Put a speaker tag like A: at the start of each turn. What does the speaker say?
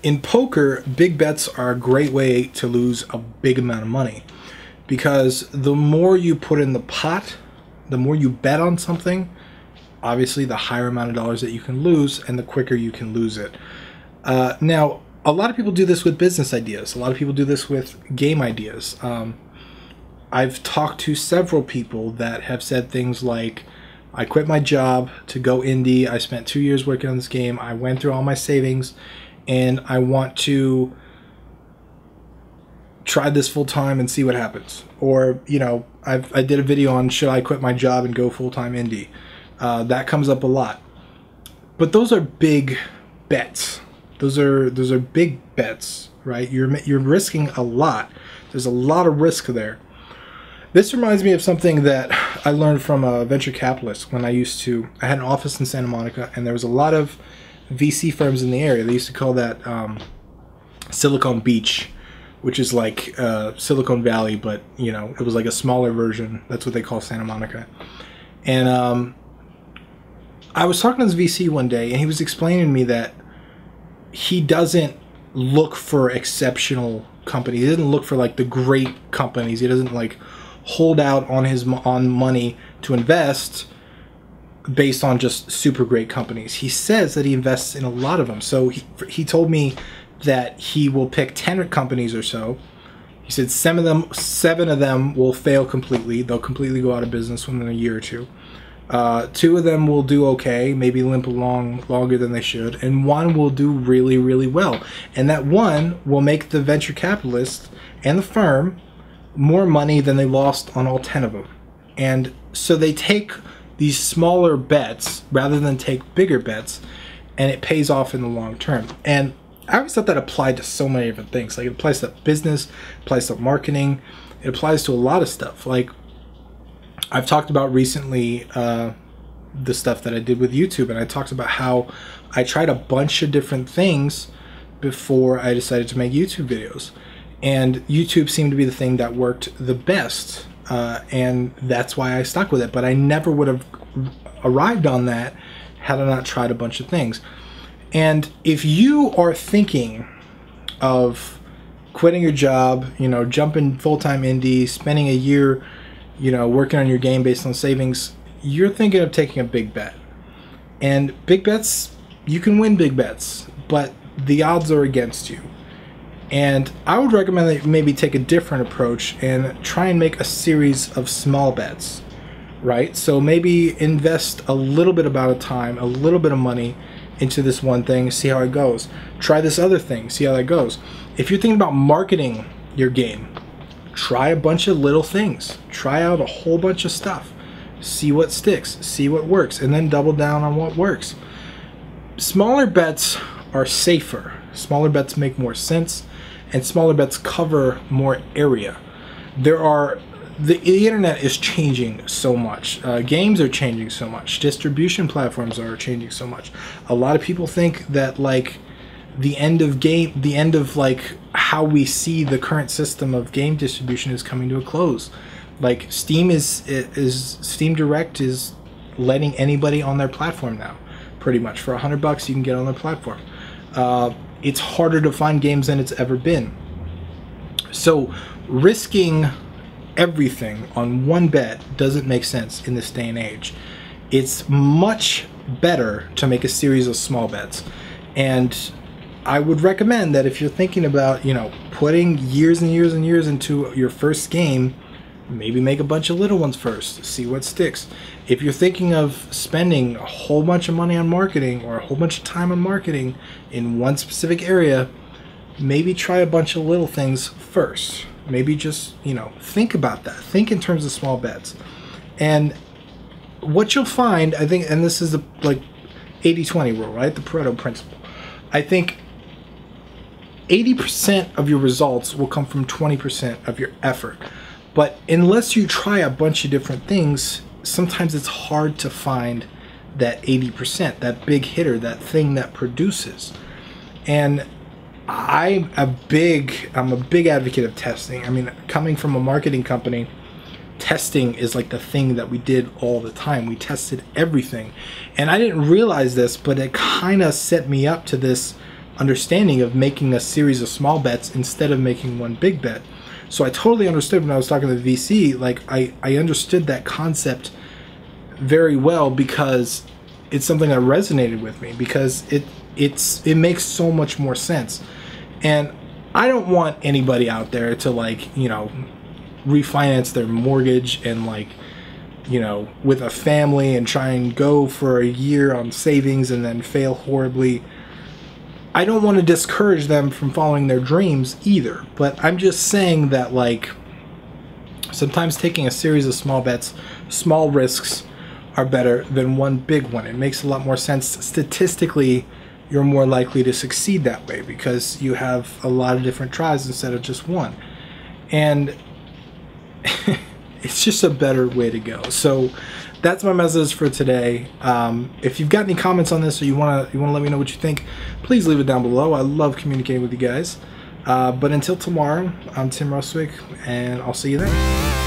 A: In poker, big bets are a great way to lose a big amount of money, because the more you put in the pot, the more you bet on something, obviously the higher amount of dollars that you can lose and the quicker you can lose it. Now, a lot of people do this with business ideas. A lot of people do this with game ideas. I've talked to several people that have said things like, I quit my job to go indie. I spent 2 years working on this game. I went through all my savings and I want to try this full time and see what happens. Or, you know, I did a video on should I quit my job and go full time indie. That comes up a lot. But those are big bets. Those are big bets, right? You're risking a lot. There's a lot of risk there. This reminds me of something that I learned from a venture capitalist when I had an office in Santa Monica, and there was a lot of VC firms in the area. They used to call that Silicon Beach, which is like Silicon Valley, but you know, it was like a smaller version. That's what they call Santa Monica. And I was talking to this VC one day, and he was explaining to me that he doesn't look for exceptional companies. He doesn't look for like the great companies. He doesn't like hold out on money to invest based on just super great companies. He says that he invests in a lot of them. So he told me that he will pick 10 companies or so. He said seven of them will fail completely. They'll completely go out of business within a year or two. 2 of them will do okay, maybe limp along longer than they should, and 1 will do really, really well. And that 1 will make the venture capitalist and the firm more money than they lost on all 10 of them. And so they take these smaller bets rather than take bigger bets, and it pays off in the long term. And I always thought that applied to so many different things. Like, it applies to business, it applies to marketing, it applies to a lot of stuff. Like, I've talked about recently the stuff that I did with YouTube, and I talked about how I tried a bunch of different things before I decided to make YouTube videos. And YouTube seemed to be the thing that worked the best, and that's why I stuck with it. But I never would have arrived on that had I not tried a bunch of things. And if you are thinking of quitting your job, you know, jumping full-time indie, spending a year, you know, working on your game based on savings, you're thinking of taking a big bet. And big bets, you can win big bets, but the odds are against you. And I would recommend that you maybe take a different approach and try and make a series of small bets, right? So maybe invest a little bit of time, a little bit of money into this one thing, see how it goes. Try this other thing, see how that goes. If you're thinking about marketing your game, try a bunch of little things. Try out a whole bunch of stuff. See what sticks, see what works, and then double down on what works. Smaller bets are safer. Smaller bets make more sense, and smaller bets cover more area. The internet is changing so much. Games are changing so much. Distribution platforms are changing so much. A lot of people think that like the end of like how we see the current system of game distribution is coming to a close. Like Steam Direct is letting anybody on their platform now, pretty much. For $100 you can get on their platform. It's harder to find games than it's ever been. So risking everything on one bet doesn't make sense in this day and age. It's much better to make a series of small bets. And I would recommend that if you're thinking about, you know, putting years and years and years into your first game, maybe make a bunch of little ones first, see what sticks. If you're thinking of spending a whole bunch of money on marketing or a whole bunch of time on marketing in one specific area, maybe try a bunch of little things first. Maybe just, you know, think about that. Think in terms of small bets. And what you'll find, I think, and this is the like 80-20 rule, right? The Pareto principle. I think 80% of your results will come from 20% of your effort. But unless you try a bunch of different things, sometimes it's hard to find that 80%, that big hitter, that thing that produces. And I'm a big advocate of testing. I mean, coming from a marketing company, testing is like the thing that we did all the time. We tested everything. And I didn't realize this, but it kind of set me up to this understanding of making a series of small bets instead of making one big bet. So I totally understood when I was talking to the VC, like I understood that concept very well, because it's something that resonated with me, because it makes so much more sense. And I don't want anybody out there to, like, you know, refinance their mortgage and, like, you know, with a family and try and go for a year on savings and then fail horribly. I don't want to discourage them from following their dreams either, but I'm just saying that, like, sometimes taking a series of small bets, small risks, are better than one big one. It makes a lot more sense. Statistically, you're more likely to succeed that way because you have a lot of different tries instead of just one. And it's just a better way to go. So that's my message for today. If you've got any comments on this, or you wanna let me know what you think, please leave it down below. I love communicating with you guys. But until tomorrow, I'm Tim Ruswick, and I'll see you then.